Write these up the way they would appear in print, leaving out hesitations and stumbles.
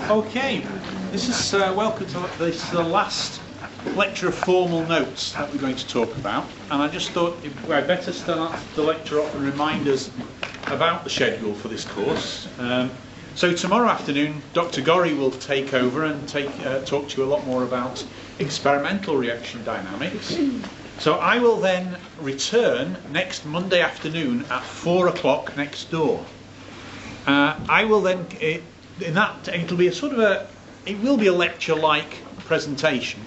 Okay, this is welcome to this is the last lecture of formal notes that we're going to talk about, and I just thought I'd better start the lecture off and remind us about the schedule for this course. So tomorrow afternoon, Dr. Gorry will take over and talk to you a lot more about experimental reaction dynamics. So I will then return next Monday afternoon at 4 o'clock next door. I will then, it'll be it will be a lecture-like presentation.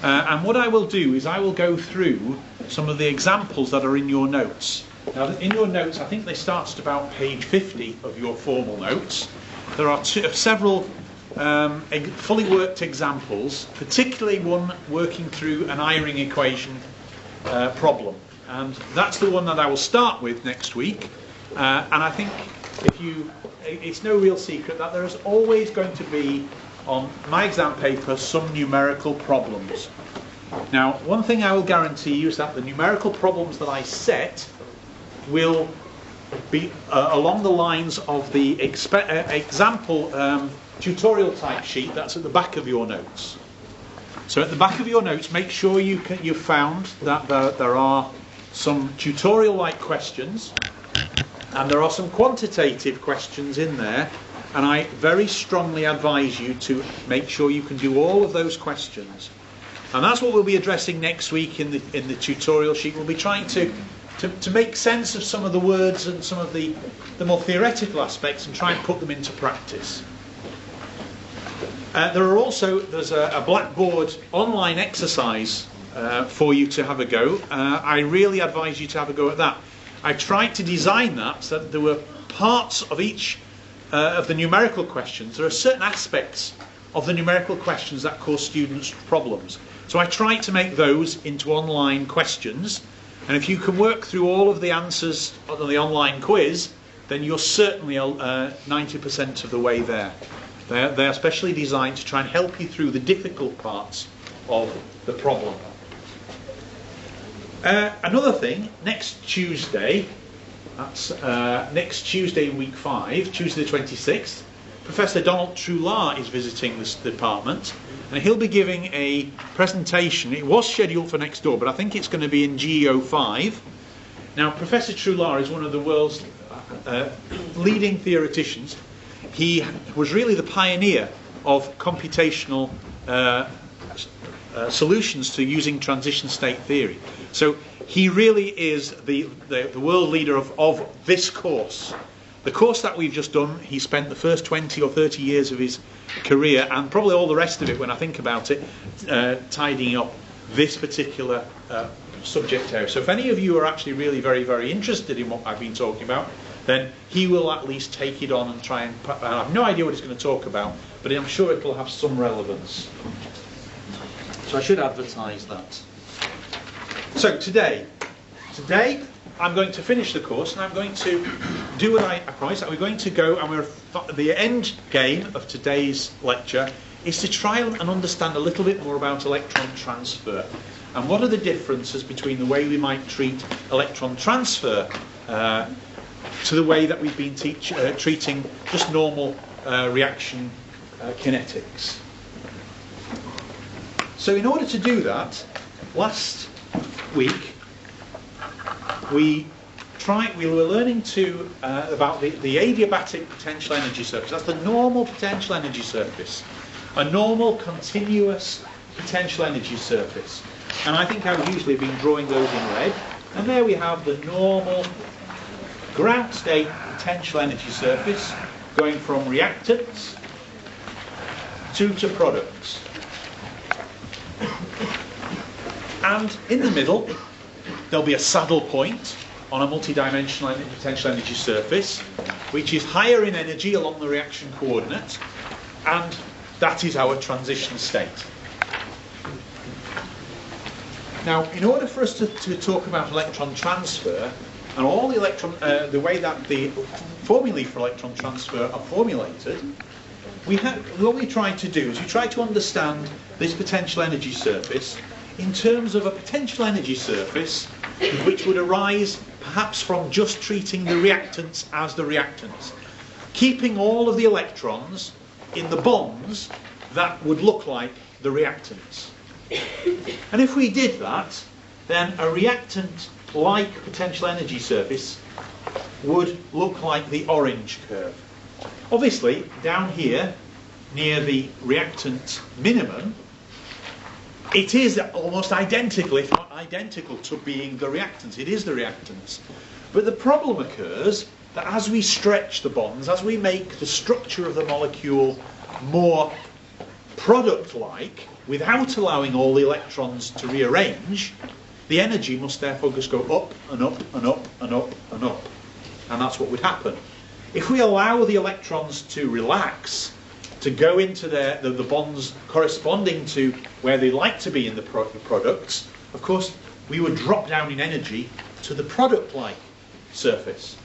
And what I will do is I will go through some of the examples that are in your notes. Now, in your notes, I think they start at about page 50 of your formal notes. There are several fully worked examples, particularly one working through an Eyring equation problem. And that's the one that I will start with next week. And I think it's no real secret that there is always going to be on my exam paper some numerical problems. Now, one thing I will guarantee you is that the numerical problems that I set will be along the lines of the example tutorial type sheet that's at the back of your notes. So at the back of your notes, make sure you've found that there are some tutorial-like questions, and there are some quantitative questions in there, and I very strongly advise you to make sure you can do all of those questions. And that's what we'll be addressing next week in the tutorial sheet. We'll be trying to make sense of some of the words and some of the more theoretical aspects and try and put them into practice. There's a Blackboard online exercise for you to have a go. I really advise you to have a go at that. I tried to design that so that there were parts of each of the numerical questions. There are certain aspects of the numerical questions that cause students problems. So I tried to make those into online questions. And if you can work through all of the answers on the online quiz, then you're certainly 90% of the way there. They're specially designed to try and help you through the difficult parts of the problem. Another thing, next Tuesday, that's next Tuesday in week 5, Tuesday the 26th, Professor Donald Trular is visiting this department, and he'll be giving a presentation. It was scheduled for next door, but I think it's going to be in GEO5. Now, Professor Trular is one of the world's leading theoreticians. He was really the pioneer of computational solutions to using transition state theory. So he really is the world leader of this course. The course that we've just done, he spent the first 20 or 30 years of his career, and probably all the rest of it when I think about it, tidying up this particular subject area. So if any of you are actually really very, very interested in what I've been talking about, then he will at least take it on and try and I have no idea what he's going to talk about, but I'm sure it'll have some relevance. So I should advertise that. So today I'm going to finish the course, and I'm going to do what I promised. We're going to go, and the end game of today's lecture is to try and understand a little bit more about electron transfer, and what are the differences between the way we might treat electron transfer to the way that we've been treating just normal reaction kinetics. So in order to do that, last week we were learning about the adiabatic potential energy surface. That's the normal potential energy surface, a normal continuous potential energy surface. And I think I've usually been drawing those in red. And there we have the normal ground state potential energy surface going from reactants to products. And in the middle, there'll be a saddle point on a multidimensional potential energy surface, which is higher in energy along the reaction coordinate, and that is our transition state. Now, in order for us to talk about electron transfer, and all the the way that the formulae for electron transfer are formulated, what we try to do is we try to understand this potential energy surface in terms of a potential energy surface which would arise perhaps from just treating the reactants as the reactants. keeping all of the electrons in the bonds that would look like the reactants. And if we did that, then a reactant-like potential energy surface would look like the orange curve. Obviously, down here, near the reactant minimum, it is almost identical, if not identical, to being the reactants. It is the reactants. But the problem occurs that as we stretch the bonds, as we make the structure of the molecule more product-like, without allowing all the electrons to rearrange, the energy must therefore just go up and up and up and up and up. And that's what would happen. If we allow the electrons to relax, to go into the bonds corresponding to where they like to be in the products, of course, we would drop down in energy to the product-like surface.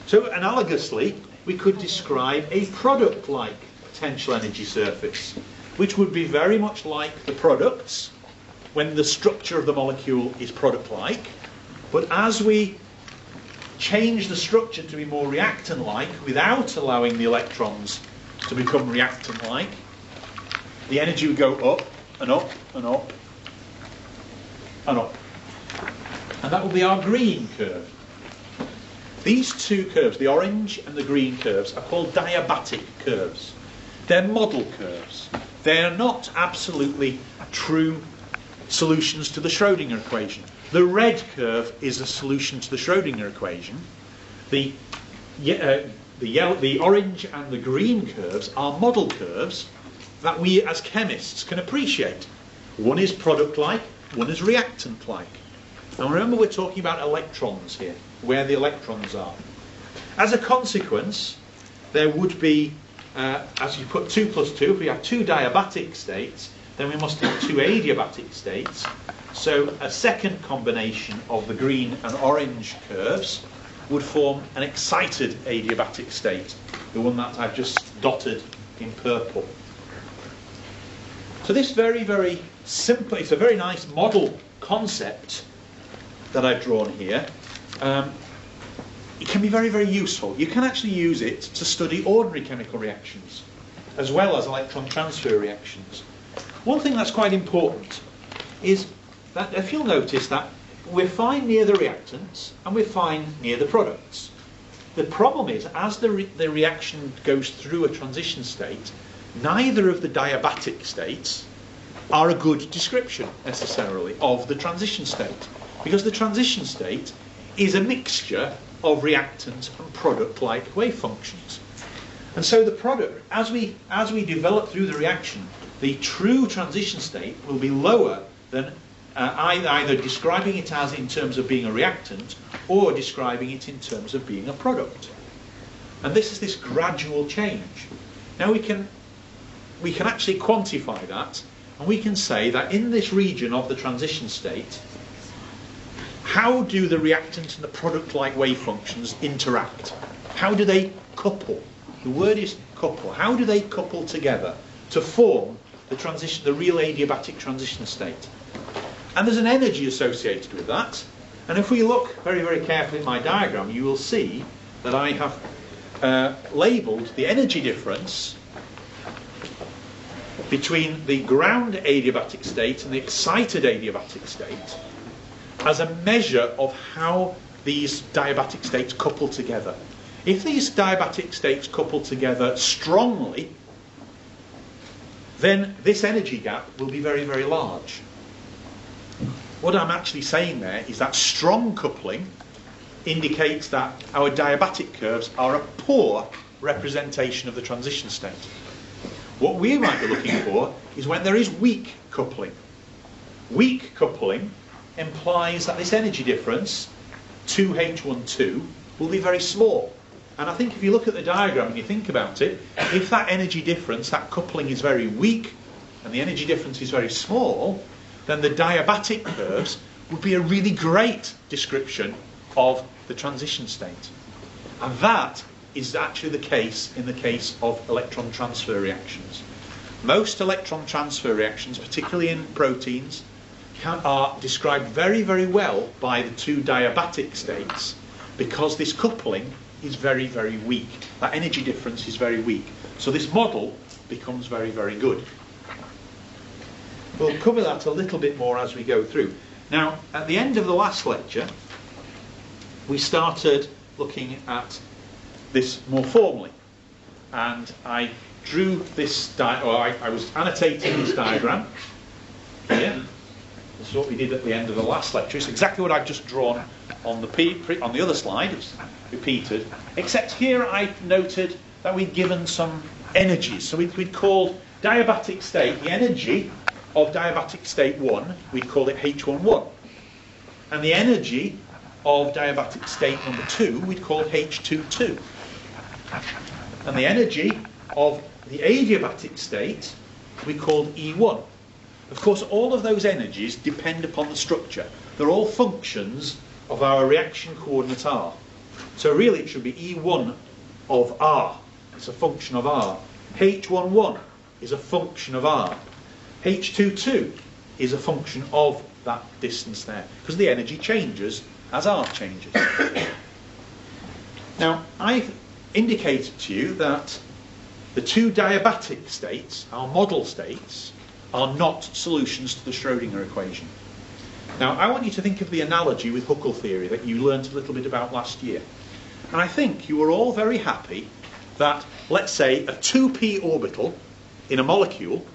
So analogously, we could describe a product-like potential energy surface, which would be very much like the products when the structure of the molecule is product-like, but as we change the structure to be more reactant-like without allowing the electrons to become reactant-like, the energy would go up and up and up and up. And that will be our green curve. These two curves, the orange and the green curves, are called diabatic curves. They're model curves. They're not absolutely true solutions to the Schrödinger equation. The red curve is a solution to the Schrödinger equation. The orange and the green curves are model curves that we as chemists can appreciate. One is product-like, one is reactant-like. And remember, we're talking about electrons here, where the electrons are. As a consequence, there would be, as you put 2 plus 2, if we have 2 diabatic states, then we must have 2 adiabatic states. So a second combination of the green and orange curves would form an excited adiabatic state, the one that I've just dotted in purple. So this very, very simple, it's a very nice model concept that I've drawn here. It can be very, very useful. You can actually use it to study ordinary chemical reactions, as well as electron transfer reactions. One thing that's quite important is that if you'll notice that we're fine near the reactants and we're fine near the products. The problem is, as the reaction goes through a transition state, neither of the diabatic states are a good description, necessarily, of the transition state. Because the transition state is a mixture of reactant and product-like wave functions. And so the product, as we develop through the reaction, the true transition state will be lower than either describing it as in terms of being a reactant or describing it in terms of being a product. And this is this gradual change. Now we can actually quantify that, and we can say that in this region of the transition state, how do the reactant and the product-like wave functions interact? How do they couple? The word is couple. How do they couple together to form the real adiabatic transition state? And there's an energy associated with that. And if we look very, very carefully at my diagram, you will see that I have labelled the energy difference between the ground adiabatic state and the excited adiabatic state as a measure of how these diabatic states couple together. If these diabatic states couple together strongly, then this energy gap will be very, very large. What I'm actually saying there is that strong coupling indicates that our diabatic curves are a poor representation of the transition state. What we might be looking for is when there is weak coupling. Weak coupling implies that this energy difference, 2H12, will be very small. And I think if you look at the diagram and you think about it, if that energy difference, that coupling is very weak, and the energy difference is very small, then the diabatic curves would be a really great description of the transition state. And that is actually the case in the case of electron transfer reactions. Most electron transfer reactions, particularly in proteins, are described very, very well by the 2 diabatic states, because this coupling is very, very weak. That energy difference is very weak. So this model becomes very, very good. We'll cover that a little bit more as we go through. Now, at the end of the last lecture, we started looking at this more formally. And I drew this, I was annotating this diagram here. This is what we did at the end of the last lecture. It's exactly what I've just drawn on the other slide. It's repeated. Except here I've noted that we'd given some energies. So we'd called diabatic state, the energy of diabatic state 1, we'd call it H11. And the energy of diabatic state number 2, we'd call H22. And the energy of the adiabatic state, we called E1. Of course, all of those energies depend upon the structure. They're all functions of our reaction coordinate R. So really it should be E1 of R. It's a function of R. H11 is a function of R. H22 is a function of that distance there, because the energy changes as R changes. Now, I've indicated to you that the two diabatic states, our model states, are not solutions to the Schrödinger equation. Now, I want you to think of the analogy with Huckel theory that you learnt a little bit about last year. And I think you were all very happy that, let's say, a 2p orbital in a molecule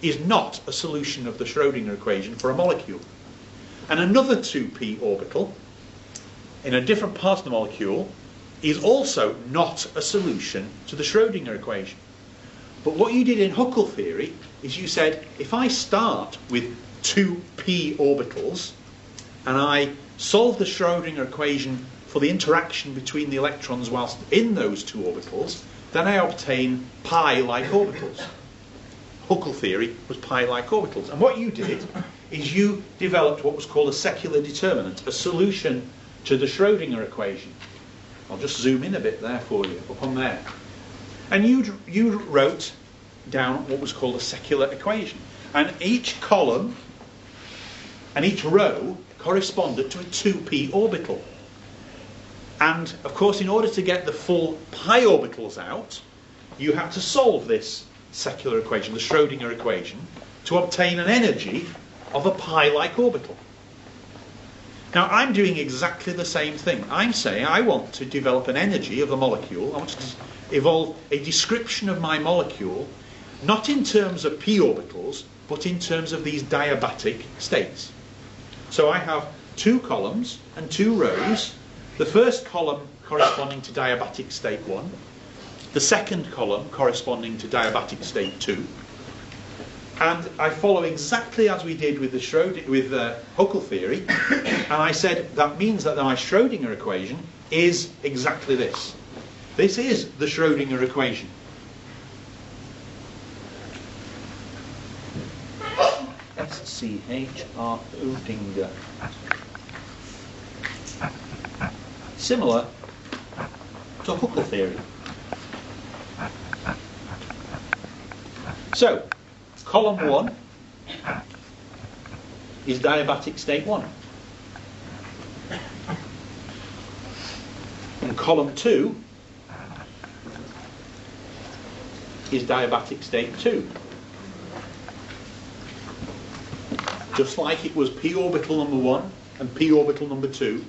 is not a solution of the Schrödinger equation for a molecule. And another 2p orbital in a different part of the molecule is also not a solution to the Schrödinger equation. But what you did in Huckel theory is you said, if I start with 2p orbitals and I solve the Schrödinger equation for the interaction between the electrons whilst in those two orbitals, then I obtain pi-like orbitals. Huckel theory was pi-like orbitals. And what you did is you developed what was called a secular determinant, a solution to the Schrödinger equation. I'll just zoom in a bit there for you, up on there. And you wrote down what was called a secular equation. And each column and each row corresponded to a 2p orbital. And, of course, in order to get the full pi orbitals out, you had to solve this secular equation, the Schrödinger equation, to obtain an energy of a pi-like orbital. Now, I'm doing exactly the same thing. I'm saying I want to develop an energy of the molecule. I want to evolve a description of my molecule, not in terms of p orbitals, but in terms of these diabatic states. So I have two columns and two rows. The first column corresponding to diabatic state 1, the second column corresponding to diabatic state 2, and I follow exactly as we did with Huckel theory, and I said that means that my Schrödinger equation is exactly this. This is the Schrödinger equation. S-C-H-R Schrödinger. Similar to Huckel theory. So, column 1 is diabatic state 1. And column 2 is diabatic state 2. Just like it was p orbital number 1 and p orbital number 2,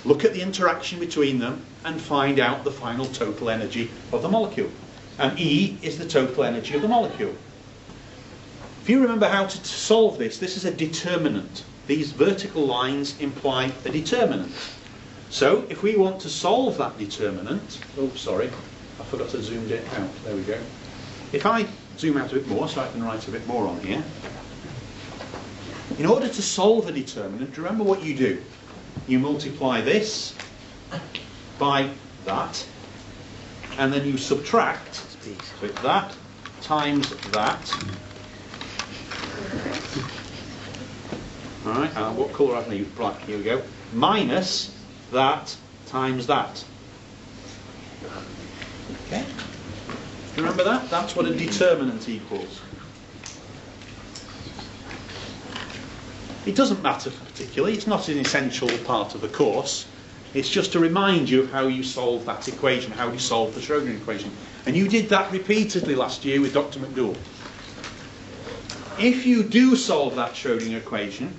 look at the interaction between them and find out the final total energy of the molecule. And E is the total energy of the molecule. If you remember how to solve this, this is a determinant. These vertical lines imply a determinant. So if we want to solve that determinant, oh sorry, I forgot to zoom it out, there we go. If I zoom out a bit more so I can write a bit more on here. In order to solve a determinant, remember what you do. You multiply this by that, and then you subtract, so it's that times that. Alright, what colour I've used? Black, here we go. Minus that times that. Okay? Remember that? That's what a determinant equals. It doesn't matter particularly, it's not an essential part of the course. It's just to remind you of how you solve that equation, how you solve the Schrodinger equation. And you did that repeatedly last year with Dr. McDowell. If you do solve that Schrodinger equation,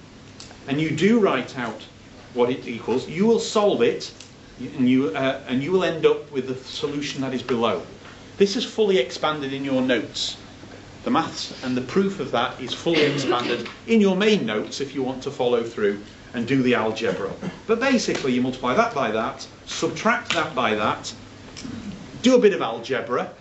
and you do write out what it equals, you will solve it, and you will end up with the solution that is below. This is fully expanded in your notes. The maths and the proof of that is fully expanded in your main notes if you want to follow through and do the algebra. But basically you multiply that by that, subtract that by that, do a bit of algebra.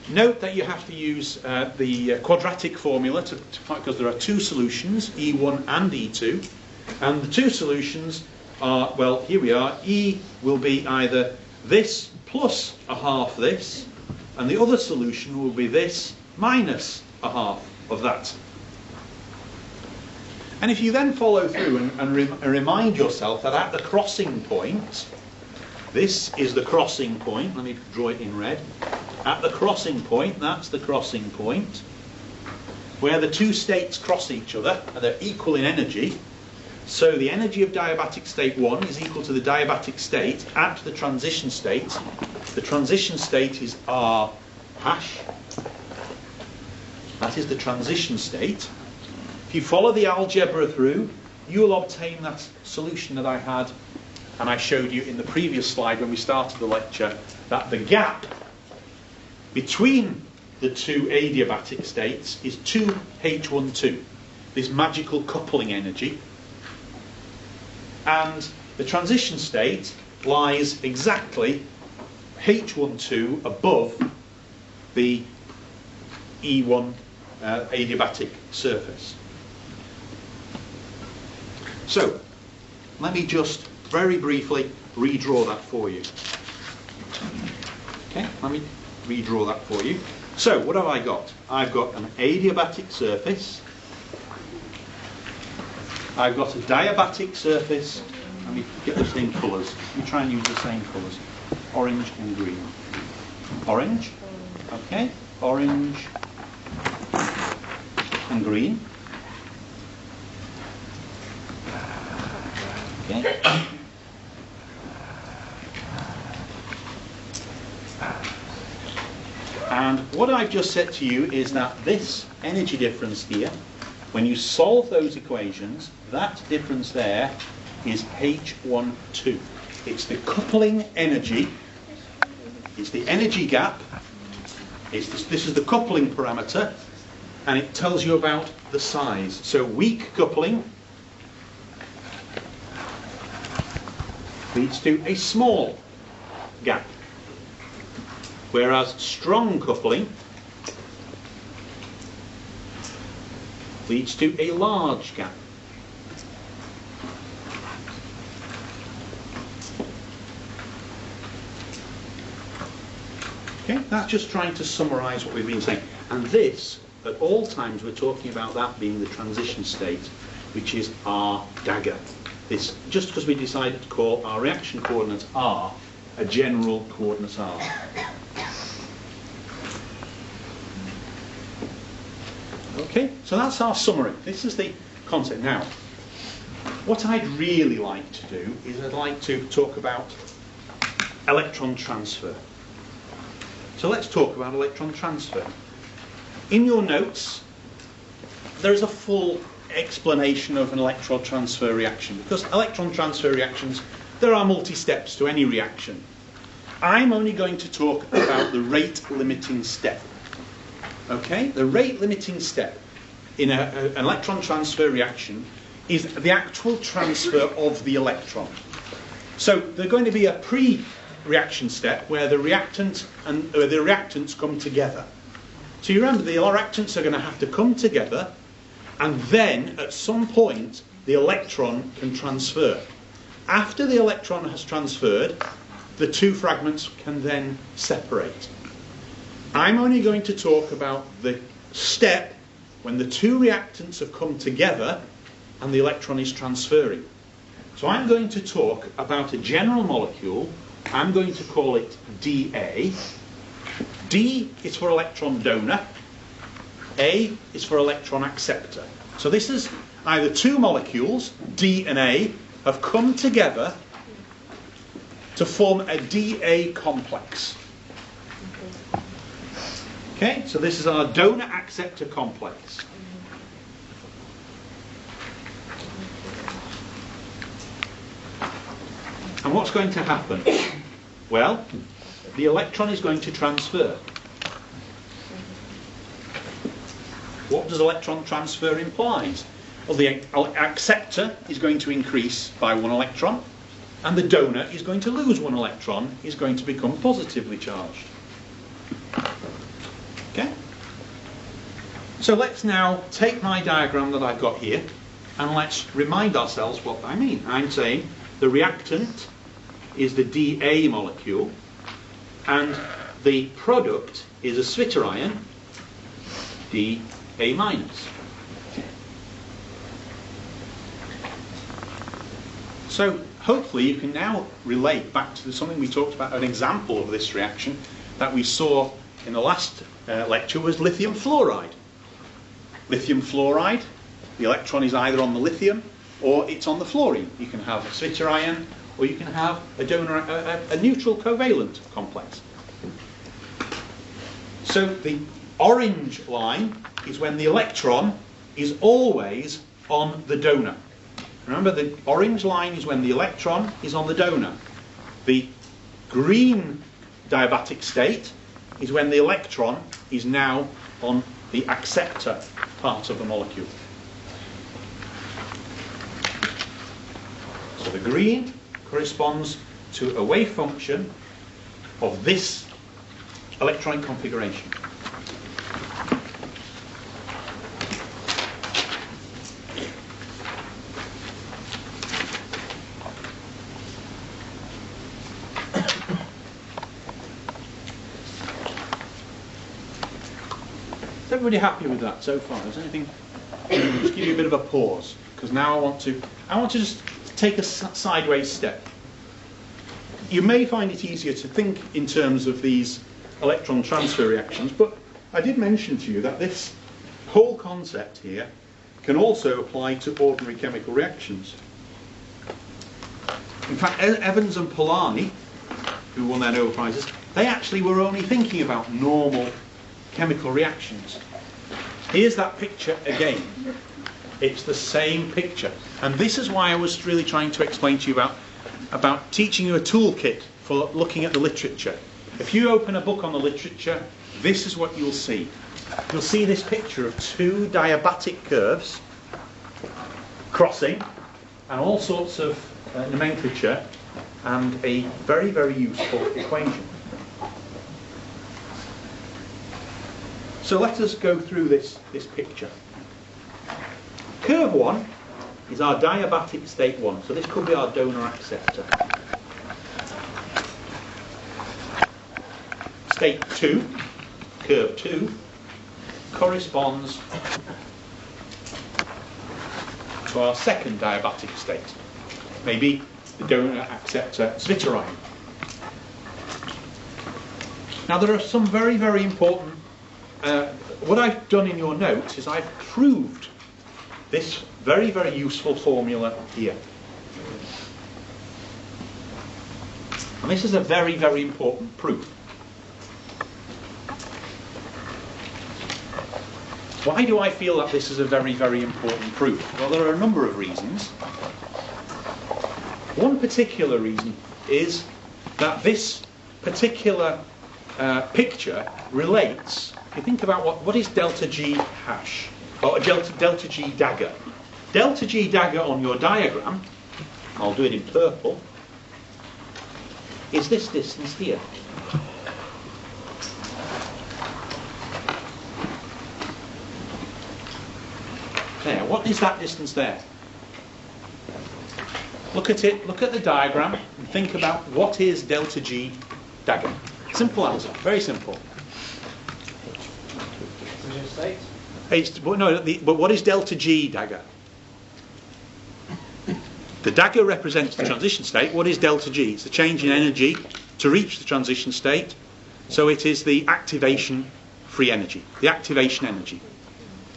Note that you have to use the quadratic formula because there are two solutions, E1 and E2. And the two solutions are, well, here we are. E will be either this plus a half this, and the other solution will be this minus a half of that. And if you then follow through and remind yourself that at the crossing point, this is the crossing point, let me draw it in red. At the crossing point, that's the crossing point, where the two states cross each other, and they're equal in energy. So the energy of diabatic state 1 is equal to the diabatic state at the transition state. The transition state is R hash. That is the transition state. If you follow the algebra through, you will obtain that solution that I had, and I showed you in the previous slide when we started the lecture, that the gap between the two adiabatic states is 2H12, this magical coupling energy. And the transition state lies exactly H12 above the E1 adiabatic surface. So, let me just very briefly redraw that for you. Okay, let me redraw that for you. So, what have I got? I've got an adiabatic surface. I've got a diabatic surface. Let me get the same colours. Let me try and use the same colours. Orange and green. Orange. Okay. Orange and green. Okay. And what I've just said to you is that this energy difference here, when you solve those equations, that difference there is H12. It's the coupling energy, it's the energy gap, this is the coupling parameter, and it tells you about the size. So weak coupling leads to a small gap, whereas strong coupling leads to a large gap. Okay, that's just trying to summarise what we've been saying. And this, at all times, we're talking about that being the transition state, which is R dagger. This, just because we decided to call our reaction coordinate R a general coordinate R. Okay, so that's our summary. This is the concept. Now, what I'd really like to do is I'd like to talk about electron transfer. So let's talk about electron transfer. In your notes, there is a full explanation of an electron transfer reaction, because electron transfer reactions, there are multi-steps to any reaction. I'm only going to talk about the rate limiting step. Okay, the rate limiting step in an electron transfer reaction is the actual transfer of the electron. So there's going to be a pre-reaction step where the reactant and the reactants come together. So you remember the reactants are going to have to come together, and then at some point the electron can transfer. After the electron has transferred, the two fragments can then separate. I'm only going to talk about the step when the two reactants have come together and the electron is transferring. So I'm going to talk about a general molecule. I'm going to call it DA. D is for electron donor. A is for electron acceptor. So this is either two molecules, D and A, have come together to form a Da complex. Okay, so this is our donor acceptor complex. And what's going to happen? Well, the electron is going to transfer. What does electron transfer imply? Well, the acceptor is going to increase by 1 electron, and the donor is going to lose 1 electron, is going to become positively charged. Okay? So let's now take my diagram that I've got here, and let's remind ourselves what I mean. I'm saying the reactant is the Da molecule, and the product is a zwitterion, Da minus. So hopefully you can now relate back to something we talked about, an example of this reaction that we saw in the last lecture was lithium fluoride. Lithium fluoride, the electron is either on the lithium or it's on the fluorine. You can have a zwitterion or you can have a donor, a neutral covalent complex. So the orange line is when the electron is always on the donor. Remember, the orange line is when the electron is on the donor. The green diabatic state is when the electron is now on the acceptor part of the molecule. So the green corresponds to a wave function of this electronic configuration. Is everybody happy with that so far? Is anything? Just give you a bit of a pause, because now I want to just take a sideways step. You may find it easier to think in terms of these electron transfer reactions, but I did mention to you that this whole concept here can also apply to ordinary chemical reactions. In fact, Evans and Polanyi, who won their Nobel Prizes, they actually were only thinking about normal chemical reactions. Here's that picture again. It's the same picture. And this is why I was really trying to explain to you about teaching you a toolkit for looking at the literature. If you open a book on the literature, this is what you'll see. You'll see this picture of 2 diabatic curves crossing, and all sorts of nomenclature, and a very, very useful equation. So let us go through this picture. Curve 1 is our diabatic state 1, so this could be our donor acceptor. State 2, curve 2, corresponds to our second diabatic state, maybe the donor acceptor zwitterion. Now there are some very, very important what I've done in your notes is I've proved this very, very useful formula here. And this is a very, very important proof. Why do I feel that this is a very, very important proof? Well, there are a number of reasons. One particular reason is that this particular picture relates. If you think about what is delta G hash, or delta G dagger. Delta G dagger on your diagram, I'll do it in purple, is this distance here. There, what is that distance there? Look at it, look at the diagram, and think about what is delta G dagger. Simple answer, very simple. But what is delta G dagger? The dagger represents the transition state. What is delta G? It's the change in energy to reach the transition state. So it is the activation free energy, the activation energy.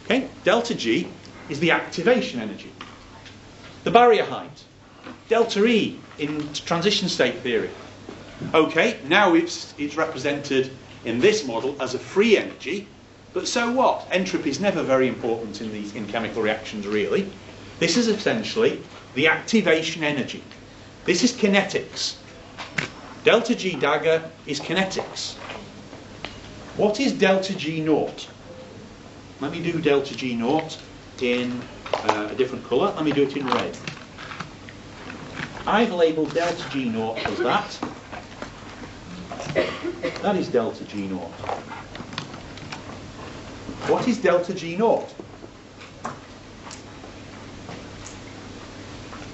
Okay? Delta G is the activation energy. The barrier height. Delta E in transition state theory Okay, now it's represented in this model as a free energy, but so what? Entropy is never very important in chemical reactions, really. This is essentially the activation energy. This is kinetics. Delta G dagger is kinetics. What is delta G naught? Let me do delta G naught in a different colour. Let me do it in red. I've labelled delta G naught as that. That is delta G naught. What is delta G naught?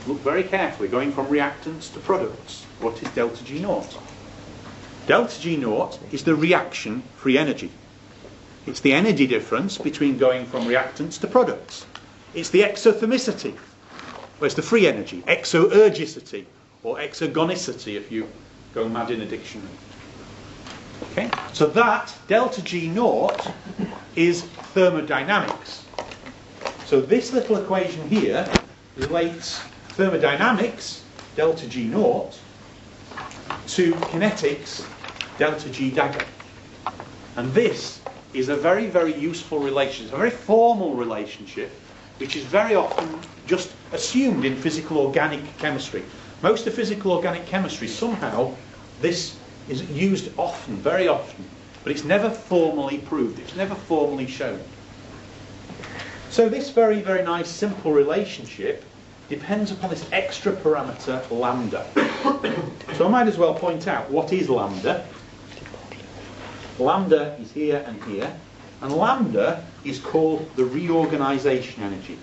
Look very carefully, going from reactants to products. What is delta G naught? Delta G naught is the reaction free energy. It's the energy difference between going from reactants to products. It's the exothermicity, where's the free energy, exoergicity, or exogonicity if you go mad in a dictionary. Okay? So that, delta G naught, is thermodynamics. So this little equation here relates thermodynamics, delta G naught, to kinetics, delta G dagger. And this is a very, very useful relationship, a very formal relationship, which is very often just assumed in physical organic chemistry. Most of physical organic chemistry, somehow, this is used often, very often, but it's never formally proved, it's never formally shown. So this very, very nice, simple relationship depends upon this extra parameter, lambda. So I might as well point out, what is lambda? Lambda is here and here, and lambda is called the reorganization energy.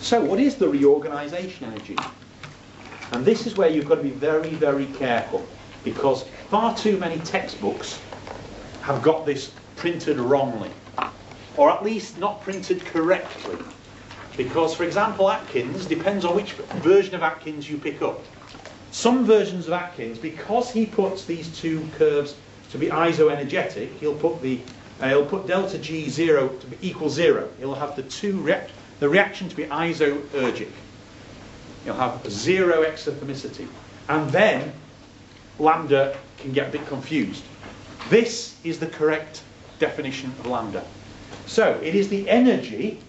So what is the reorganization energy? And this is where you've got to be very, very careful, because far too many textbooks have got this printed wrongly, or at least not printed correctly. Because, for example, Atkins depends on which version of Atkins you pick up. Some versions of Atkins, because he puts these two curves to be isoenergetic, he'll put delta G 0 to be equal 0. He'll have the reaction to be isoergic. You'll have zero exothermicity. And then lambda can get a bit confused. This is the correct definition of lambda. So it is the energy,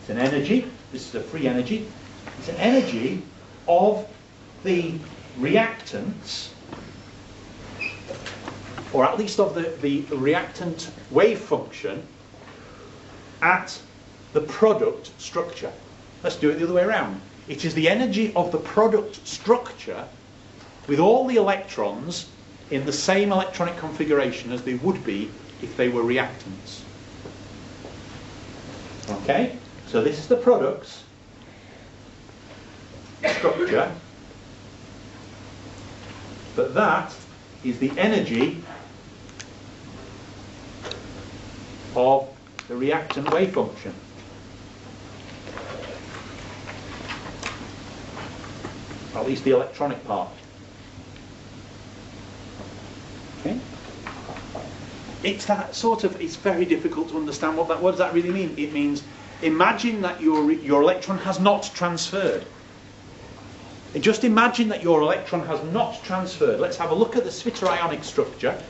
it's an energy, this is a free energy, it's an energy of the reactants, or at least of the reactant wave function at the product structure. Let's do it the other way around. It is the energy of the product structure with all the electrons in the same electronic configuration as they would be if they were reactants. Okay? So this is the product's structure, but that is the energy of the reactant wave function. At least the electronic part. Okay? It's that sort of, it's very difficult to understand what does that really mean? It means, imagine that your electron has not transferred. And just imagine that your electron has not transferred. Let's have a look at the zwitterionic structure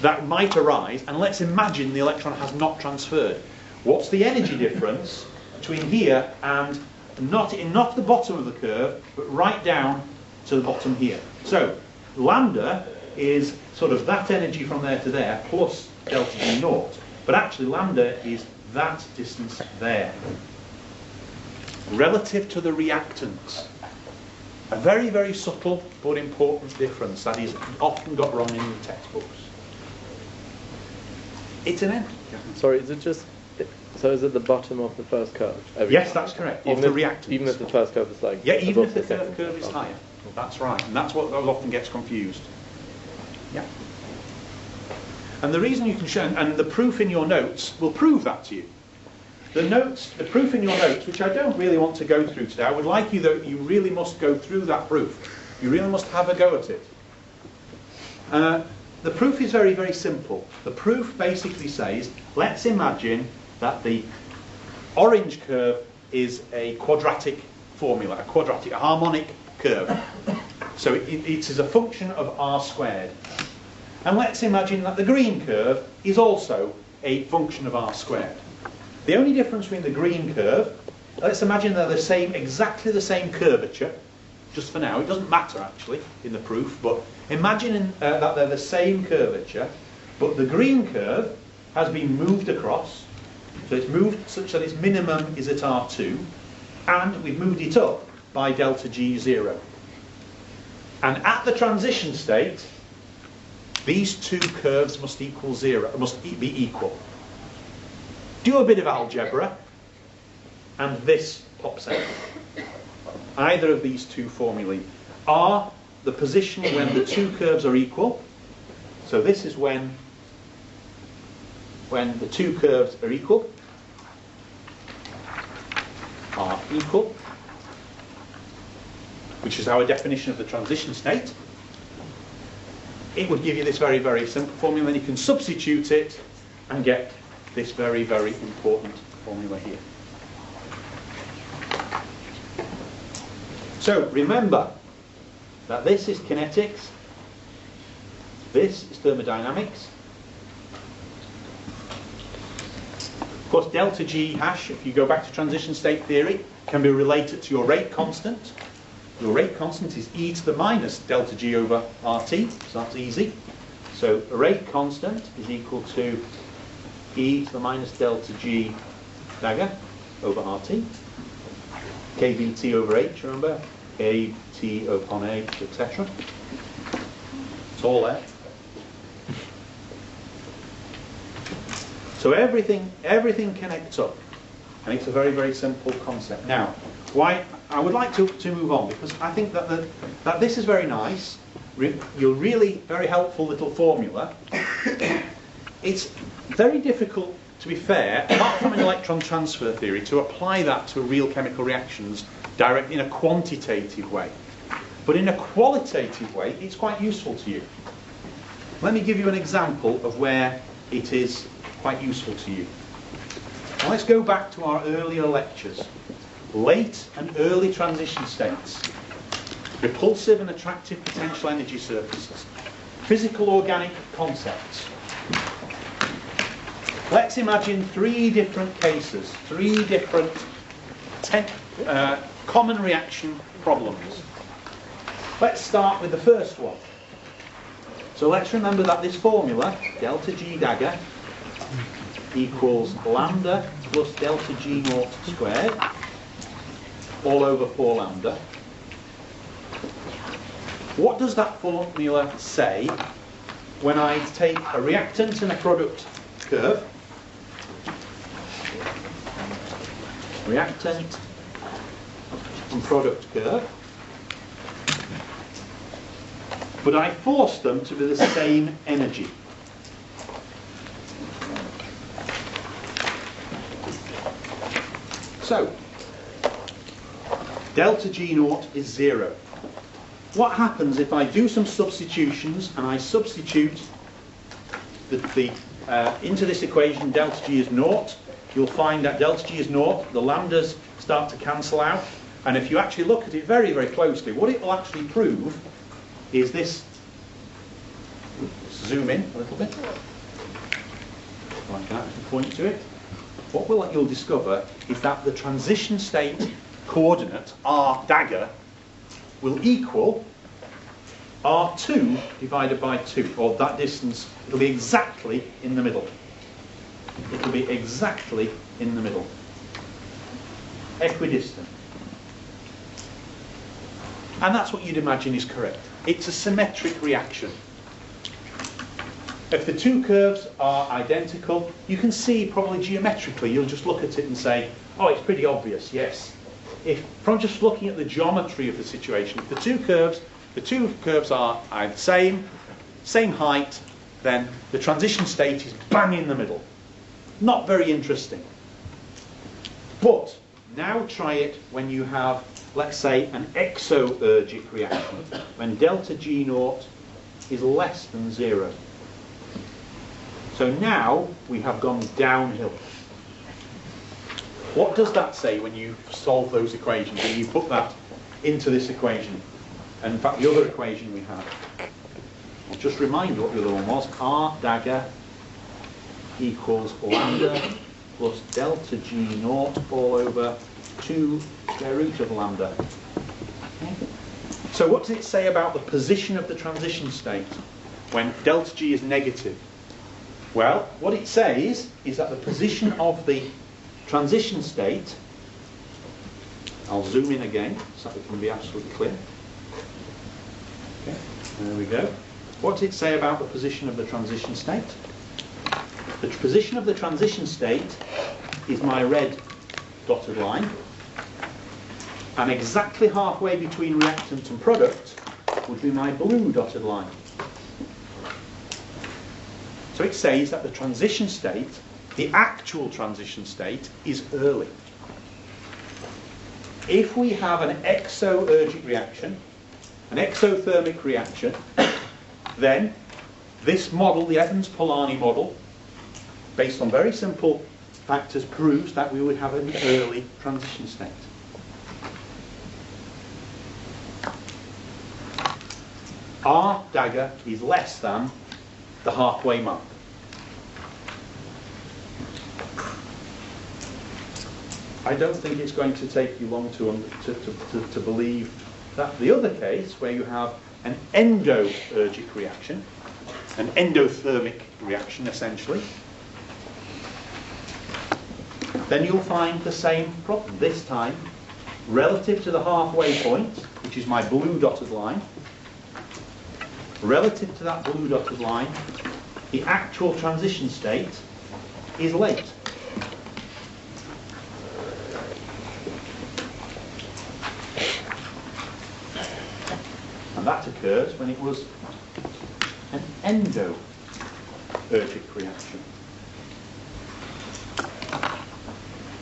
that might arise, and let's imagine the electron has not transferred. What's the energy difference between here and not the bottom of the curve, but right down to the bottom here? So lambda is sort of that energy from there to there plus delta G naught. But actually lambda is that distance there, relative to the reactants. A very, very subtle but important difference that is often got wrong in the textbooks. It's an energy. Sorry, is it just... So is it the bottom of the first curve? Yes, that's correct. Of the reactants. Even if the first curve is like... Yeah, even if the third curve is higher. That's right. And that's what often gets confused. Yeah. And the reason you can show... And the proof in your notes will prove that to you. The proof in your notes, which I don't really want to go through today, I would like you, though, you really must go through that proof. You really must have a go at it. the proof is very, very simple. The proof basically says, let's imagine that the orange curve is a quadratic formula, a harmonic curve. So it is a function of r squared. And let's imagine that the green curve is also a function of r squared. The only difference between the green curve, let's imagine they're the same, exactly the same curvature, just for now. It doesn't matter actually in the proof, but imagine that they're the same curvature, but the green curve has been moved across. So it's moved such that its minimum is at R2, and we've moved it up by delta G0. And at the transition state, these two curves must equal zero, must be equal. Do a bit of algebra, and this pops out. Either of these two formulae are the position when the two curves are equal. So this is when the two curves are equal, which is our definition of the transition state. It would give you this very, very simple formula, and you can substitute it and get this very, very important formula here. So remember that this is kinetics, this is thermodynamics. Of course, delta G hash, if you go back to transition state theory, can be related to your rate constant. Your rate constant is e to the minus delta G over RT, so that's easy. So a rate constant is equal to e to the minus delta G dagger over RT. KBT over H, remember? AT upon H, etc. It's all there. So everything connects up, and it's a very, very simple concept. Now, why I would like to move on, because I think that this is very nice. You're really very helpful little formula. It's very difficult, to be fair, apart from an electron transfer theory, to apply that to real chemical reactions directly in a quantitative way. But in a qualitative way, it's quite useful to you. Let me give you an example of where it is quite useful to you. Now let's go back to our earlier lectures. Late and early transition states, repulsive and attractive potential energy surfaces, physical organic concepts. Let's imagine three different cases, three different common reaction problems. Let's start with the first one. So let's remember that this formula, delta G dagger, equals lambda plus delta G naught squared, all over 4 lambda. What does that formula say when I take a reactant and a product curve? Reactant and product curve. But I force them to be the same energy. So, delta G naught is 0. What happens if I do some substitutions and I substitute into this equation delta G is 0? You'll find that delta G is 0, the lambdas start to cancel out, and if you actually look at it very, very closely, what it will actually prove is this. Zoom in a little bit, like that, and point to it. What you'll discover is that the transition state coordinate, r dagger, will equal r2 divided by 2, or that distance. It'll be exactly in the middle. It'll be exactly in the middle. Equidistant. And that's what you'd imagine is correct. It's a symmetric reaction. If the two curves are identical, you can see probably geometrically, you'll just look at it and say, oh, it's pretty obvious, yes. If from just looking at the geometry of the situation, if the two curves are either same height, then the transition state is bang in the middle. Not very interesting. But now try it when you have, let's say, an exoergic reaction, when delta G naught is less than 0. So now we have gone downhill. What does that say when you solve those equations, when you put that into this equation? And in fact, the other equation we had, I'll just remind you what the other one was. R dagger equals lambda plus delta G naught all over 2 square root of lambda. Okay. So what does it say about the position of the transition state when delta G is negative? Well, what it says is that the position of the transition state, I'll zoom in again so that it can be absolutely clear. Okay, there we go. What does it say about the position of the transition state? The position of the transition state is my red dotted line, and exactly halfway between reactant and product would be my blue dotted line. So it says that the transition state, the actual transition state, is early. If we have an exoergic reaction, an exothermic reaction, then this model, the Evans-Polanyi model, based on very simple factors, proves that we would have an early transition state. R dagger is less than the halfway mark. I don't think it's going to take you long to believe that the other case, where you have an endoergic reaction, an endothermic reaction essentially, then you'll find the same problem. This time, relative to the halfway point, which is my blue dotted line, relative to that blue dotted line, the actual transition state is late. And that occurs when it was an endoergic reaction.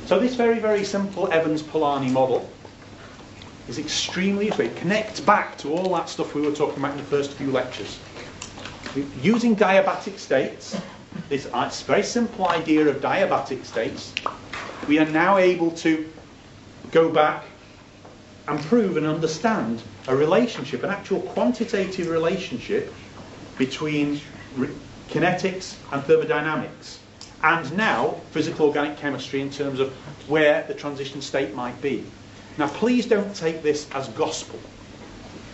So this very, very simple Evans-Polanyi model is extremely useful. It connects back to all that stuff we were talking about in the first few lectures. Using diabatic states, this very simple idea of diabatic states, we are now able to go back and prove and understand a relationship, an actual quantitative relationship between kinetics and thermodynamics, and now physical organic chemistry in terms of where the transition state might be. Now please don't take this as gospel.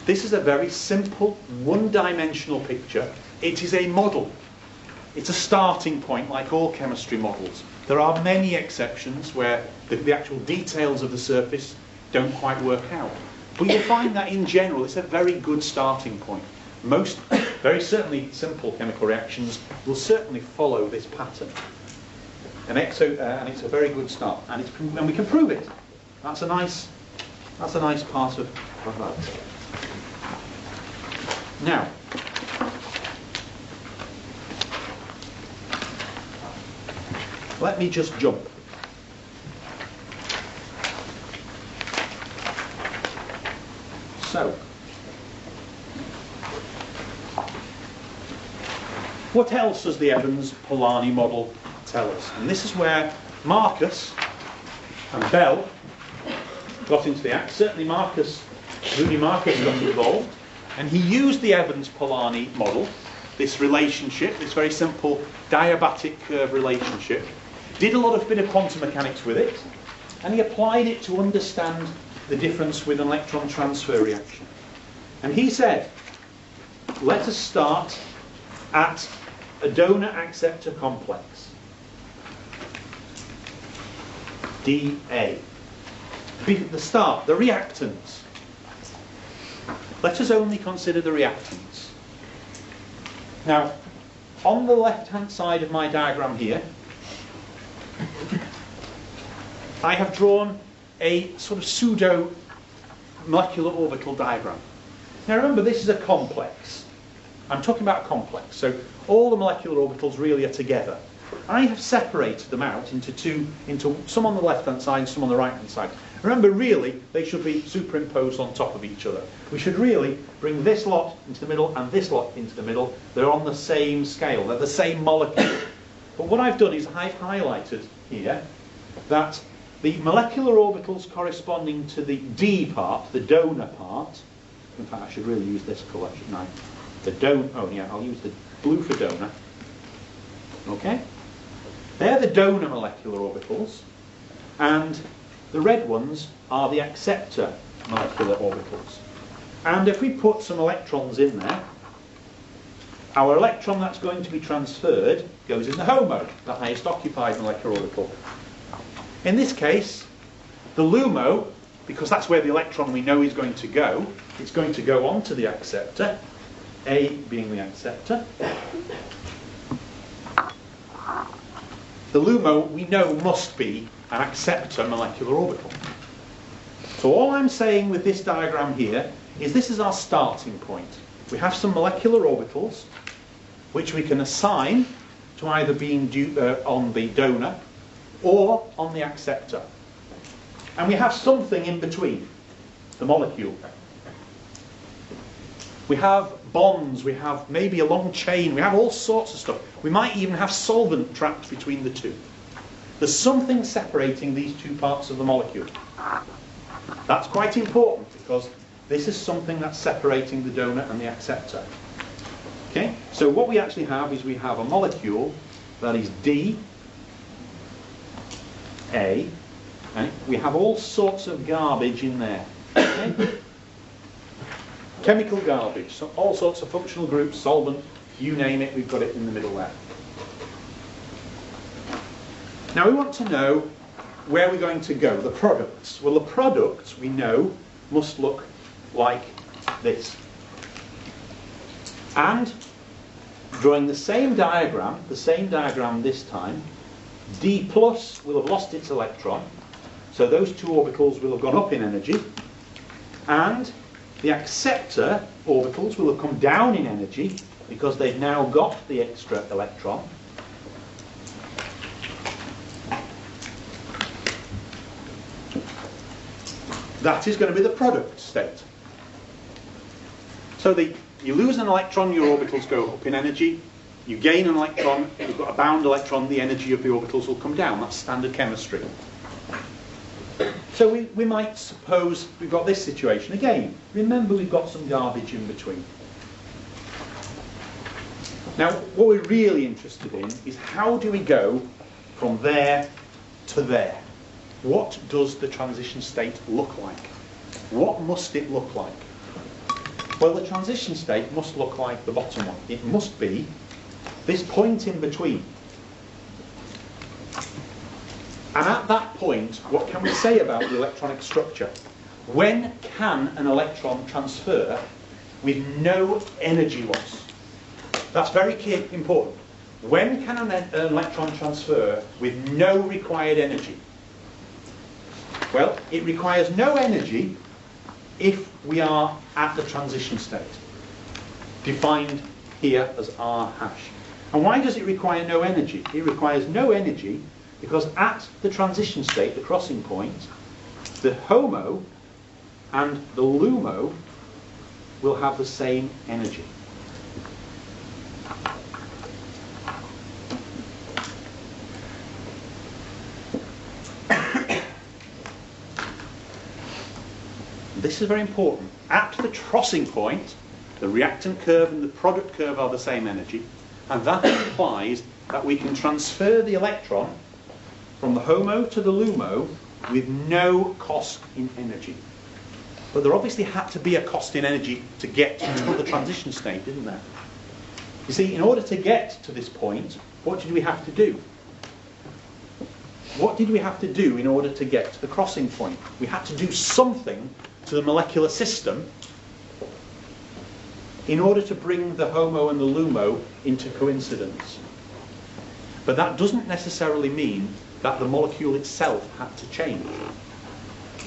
This is a very simple, one-dimensional picture. It is a model. It's a starting point, like all chemistry models. There are many exceptions where the actual details of the surface don't quite work out. But you'll find that in general it's a very good starting point. Most, very certainly simple chemical reactions will certainly follow this pattern. And it's a very good start, and we can prove it. That's a nice part of that. Now, let me just jump. So, what else does the Evans-Polanyi model tell us? And this is where Marcus and Bell got into the act. Certainly Rudy Marcus got involved, and he used the Evans-Polanyi model, this relationship, this very simple diabatic curve relationship, did a bit of quantum mechanics with it, and he applied it to understand the difference with an electron transfer reaction. And he said, let us start at a donor-acceptor complex, DA. The start, the reactants. Let us only consider the reactants. Now, on the left-hand side of my diagram here, I have drawn a sort of pseudo molecular orbital diagram. Now remember, this is a complex. I'm talking about a complex, so all the molecular orbitals really are together. I have separated them out into some on the left-hand side and some on the right-hand side. Remember, really, they should be superimposed on top of each other. We should really bring this lot into the middle and this lot into the middle. They're on the same scale. They're the same molecule. But what I've done is I've highlighted here that the molecular orbitals corresponding to the D part, the donor part, in fact I should really use this colour, shouldn't I? I'll use the blue for donor. Okay? They're the donor molecular orbitals, and the red ones are the acceptor molecular orbitals. And if we put some electrons in there, our electron that's going to be transferred goes in the HOMO, the highest occupied molecular orbital. In this case, the LUMO, because that's where the electron we know is going to go, it's going to go on to the acceptor, A being the acceptor. The LUMO we know must be an acceptor molecular orbital. So all I'm saying with this diagram here is this is our starting point. We have some molecular orbitals which we can assign to either being on the donor or on the acceptor. And we have something in between, the molecule. We have bonds, we have maybe a long chain, we have all sorts of stuff. We might even have solvent trapped between the two. There's something separating these two parts of the molecule. That's quite important because this is something that's separating the donor and the acceptor. Okay? So what we actually have is we have a molecule that is D, A, and we have all sorts of garbage in there. Okay? Chemical garbage, so all sorts of functional groups, solvent, you name it, we've got it in the middle there. Now we want to know where we're going to go, the products. Well, the products we know must look like this. And drawing the same diagram this time, D plus will have lost its electron, so those two orbitals will have gone up in energy, and the acceptor orbitals will have come down in energy because they've now got the extra electron. That is going to be the product state. So you lose an electron, your orbitals go up in energy. You gain an electron, you've got a bound electron, the energy of the orbitals will come down. That's standard chemistry. So we might suppose we've got this situation. Again, remember we've got some garbage in between. Now, what we're really interested in is how do we go from there to there? What does the transition state look like? What must it look like? Well, the transition state must look like the bottom one. It must be this point in between. And at that point, what can we say about the electronic structure? When can an electron transfer with no energy loss? That's very key, important. When can an electron transfer with no required energy? Well, it requires no energy if we are at the transition state, defined here as R hash. And why does it require no energy? It requires no energy because at the transition state, the crossing point, the HOMO and the LUMO will have the same energy. This is very important. At the crossing point, the reactant curve and the product curve are the same energy, and that implies that we can transfer the electron from the HOMO to the LUMO with no cost in energy. But there obviously had to be a cost in energy to get to the transition state, didn't there? You see, in order to get to this point, what did we have to do? What did we have to do in order to get to the crossing point? We had to do something to the molecular system in order to bring the HOMO and the LUMO into coincidence. But that doesn't necessarily mean that the molecule itself had to change.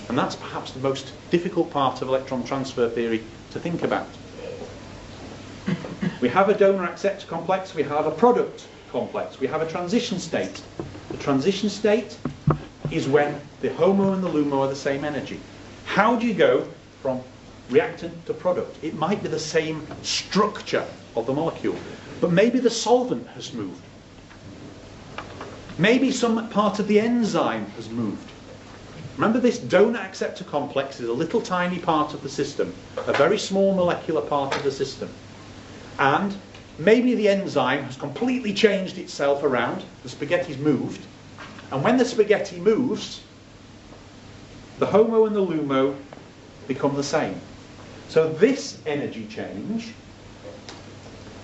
And that's perhaps the most difficult part of electron transfer theory to think about. We have a donor-acceptor complex, we have a product complex, we have a transition state. The transition state is when the HOMO and the LUMO are the same energy. How do you go from reactant to product? It might be the same structure of the molecule, but maybe the solvent has moved. Maybe some part of the enzyme has moved. Remember, this donor acceptor complex is a little tiny part of the system, a very small molecular part of the system. And maybe the enzyme has completely changed itself around, the spaghetti's moved, and when the spaghetti moves, the HOMO and the LUMO become the same. So this energy change,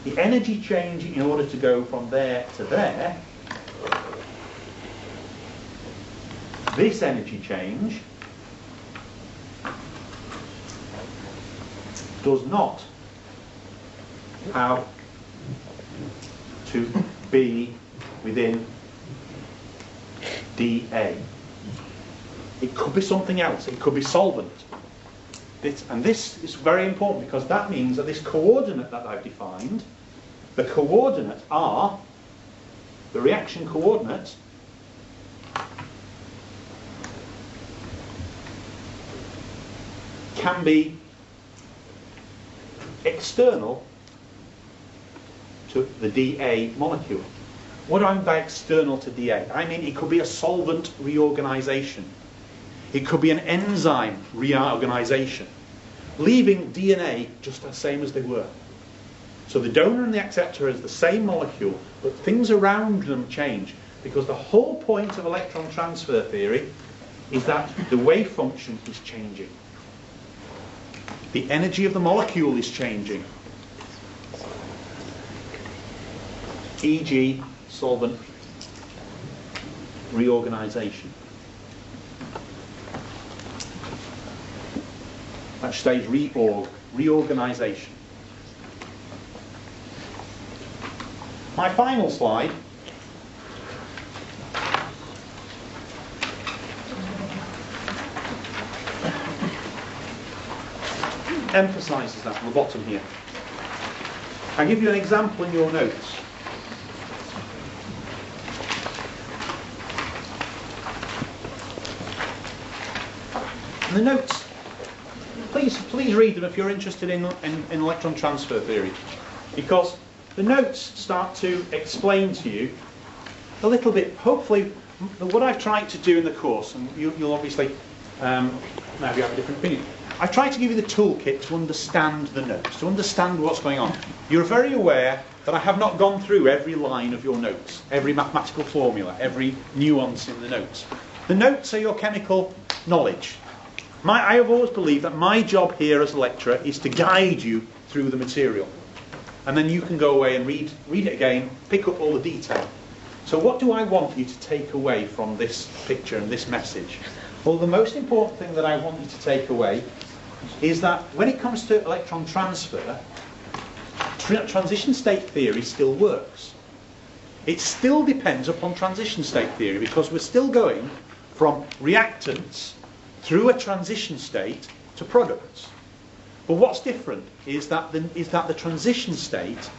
the energy change in order to go from there to there, this energy change does not have to be within dA. It could be something else. It could be solvent. And this is very important because that means that this coordinate that I've defined, the coordinates are, the reaction coordinates, can be external to the dA molecule. What do I mean by external to dA? I mean it could be a solvent reorganization. It could be an enzyme reorganization, leaving DNA just the same as they were. So the donor and the acceptor is the same molecule, but things around them change, because the whole point of electron transfer theory is that the wave function is changing. The energy of the molecule is changing. E.g., solvent reorganization. That stage reorganization. My final slide emphasizes that on the bottom here. I'll give you an example in your notes. And the notes, please read them if you're interested in electron transfer theory, because the notes start to explain to you a little bit, hopefully, what I've tried to do in the course, and you'll obviously maybe have a different opinion. I've tried to give you the toolkit to understand the notes, to understand what's going on. You're very aware that I have not gone through every line of your notes, every mathematical formula, every nuance in the notes. The notes are your chemical knowledge. I have always believed that my job here as a lecturer is to guide you through the material. And then you can go away and read it again, pick up all the detail. So what do I want you to take away from this picture and this message? Well, the most important thing that I want you to take away is that when it comes to electron transfer, transition state theory still works. It still depends upon transition state theory, because we're still going from reactants through a transition state to products. But what's different is that the transition state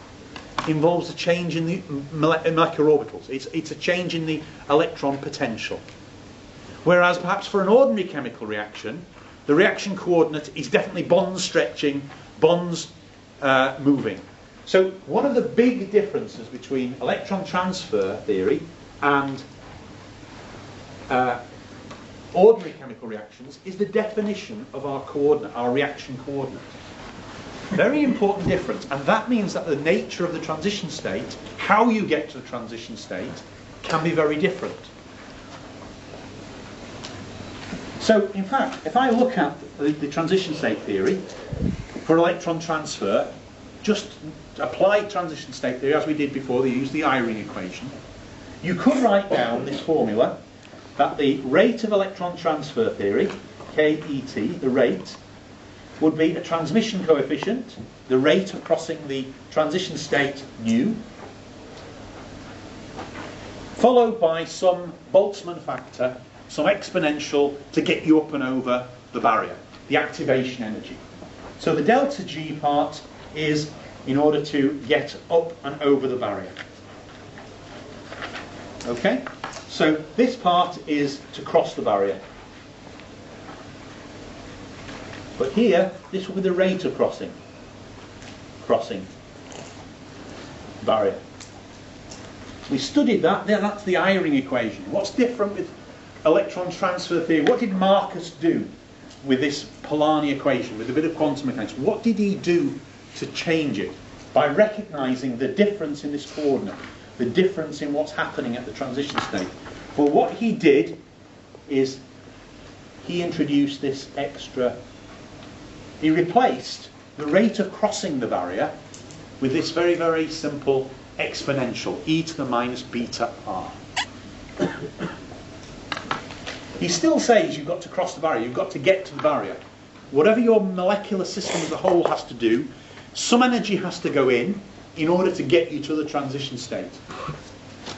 involves a change in the molecular orbitals. It's a change in the electron potential. Whereas perhaps for an ordinary chemical reaction, the reaction coordinate is definitely bonds stretching, bonds moving. So one of the big differences between electron transfer theory and ordinary chemical reactions is the definition of our coordinate, our reaction coordinate. Very important difference, and that means that the nature of the transition state, how you get to the transition state, can be very different. So, in fact, if I look at the transition state theory for electron transfer, just apply transition state theory as we did before, they use the Eyring equation, you could write down this formula that the rate of electron transfer theory, KET, the rate, would be a transmission coefficient, the rate of crossing the transition state nu, followed by some Boltzmann factor, some exponential to get you up and over the barrier, the activation energy. So the delta G part is in order to get up and over the barrier. Okay? So this part is to cross the barrier. But here, this will be the rate of crossing barrier. We studied that, that's the Eyring equation. What's different with electron transfer theory? What did Marcus do with this Polanyi equation, with a bit of quantum mechanics? What did he do to change it? By recognising the difference in this coordinate, the difference in what's happening at the transition state. Well, what he did is he introduced this extra. He replaced the rate of crossing the barrier with this very, very simple exponential, e to the minus beta r. He still says you've got to cross the barrier, you've got to get to the barrier. Whatever your molecular system as a whole has to do, some energy has to go in order to get you to the transition state.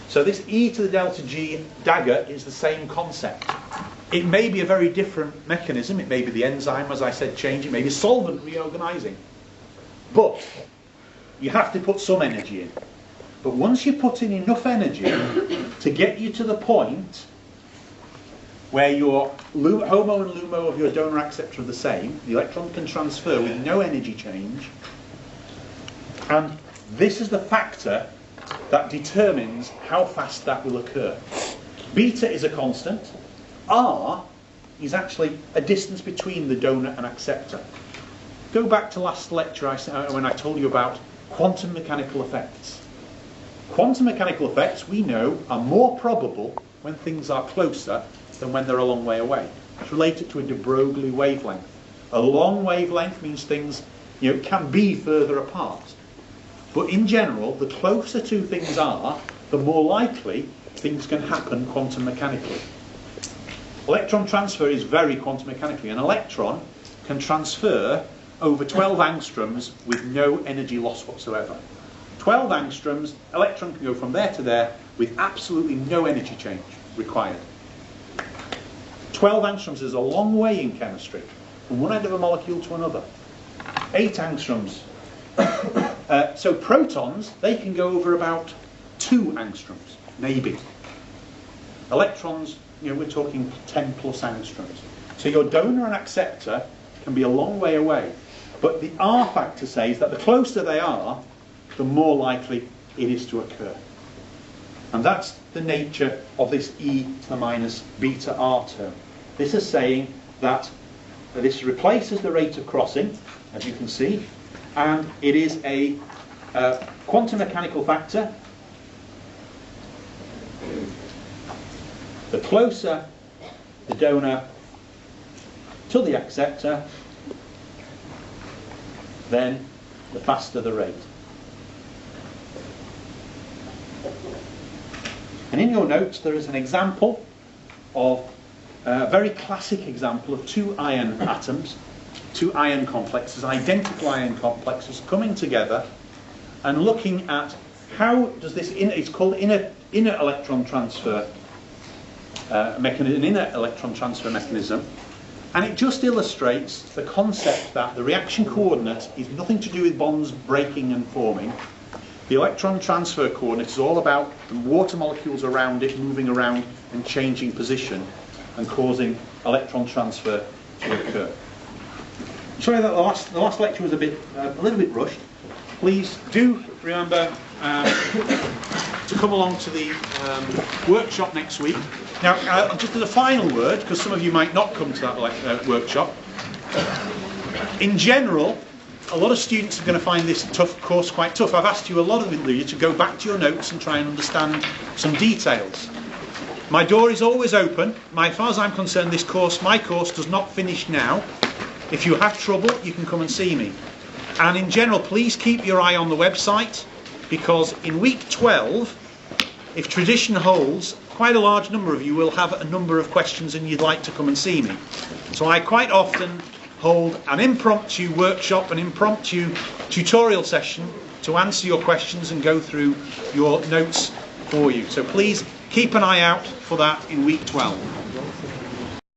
So this e to the delta g dagger is the same concept. It may be a very different mechanism. It may be the enzyme, as I said, changing. It may be solvent reorganizing. But you have to put some energy in. But once you put in enough energy to get you to the point where your HOMO and LUMO of your donor acceptor are the same, the electron can transfer with no energy change, and this is the factor that determines how fast that will occur. Beta is a constant. R is actually a distance between the donor and acceptor. Go back to last lecture when I told you about quantum mechanical effects. Quantum mechanical effects, we know, are more probable when things are closer than when they're a long way away. It's related to a de Broglie wavelength. A long wavelength means things can be further apart. But in general, the closer two things are, the more likely things can happen quantum mechanically. Electron transfer is very quantum mechanically. An electron can transfer over 12 angstroms with no energy loss whatsoever. 12 angstroms, electron can go from there to there with absolutely no energy change required. 12 angstroms is a long way in chemistry, from one end of a molecule to another. 8 angstroms. So protons, they can go over about 2 angstroms, maybe. Electrons, we're talking 10 plus angstroms. So your donor and acceptor can be a long way away. But the R factor says that the closer they are, the more likely it is to occur. And that's the nature of this e to the minus beta r term. This is saying that this replaces the rate of crossing, as you can see, and it is a quantum mechanical factor. The closer the donor to the acceptor, then the faster the rate. And in your notes there is an example of a very classic example of 2 iron atoms, 2 iron complexes, identical iron complexes coming together and looking at how does this, it's called inner electron transfer mechanism, inner electron transfer mechanism, and it just illustrates the concept that the reaction coordinate is nothing to do with bonds breaking and forming. The electron transfer coordinate is all about the water molecules around it moving around and changing position and causing electron transfer to occur. Sorry that the last lecture was a little bit rushed. Please do remember to come along to the workshop next week. Now, just as a final word, because some of you might not come to that workshop, in general, a lot of students are going to find this course quite tough. I've asked you a lot of you to go back to your notes and try and understand some details. My door is always open. As far as I'm concerned, my course does not finish now. If you have trouble, you can come and see me. And in general, please keep your eye on the website, because in week 12, if tradition holds, quite a large number of you will have a number of questions and you'd like to come and see me. So I quite often hold an impromptu workshop, an impromptu tutorial session to answer your questions and go through your notes for you. So please keep an eye out for that in week 12.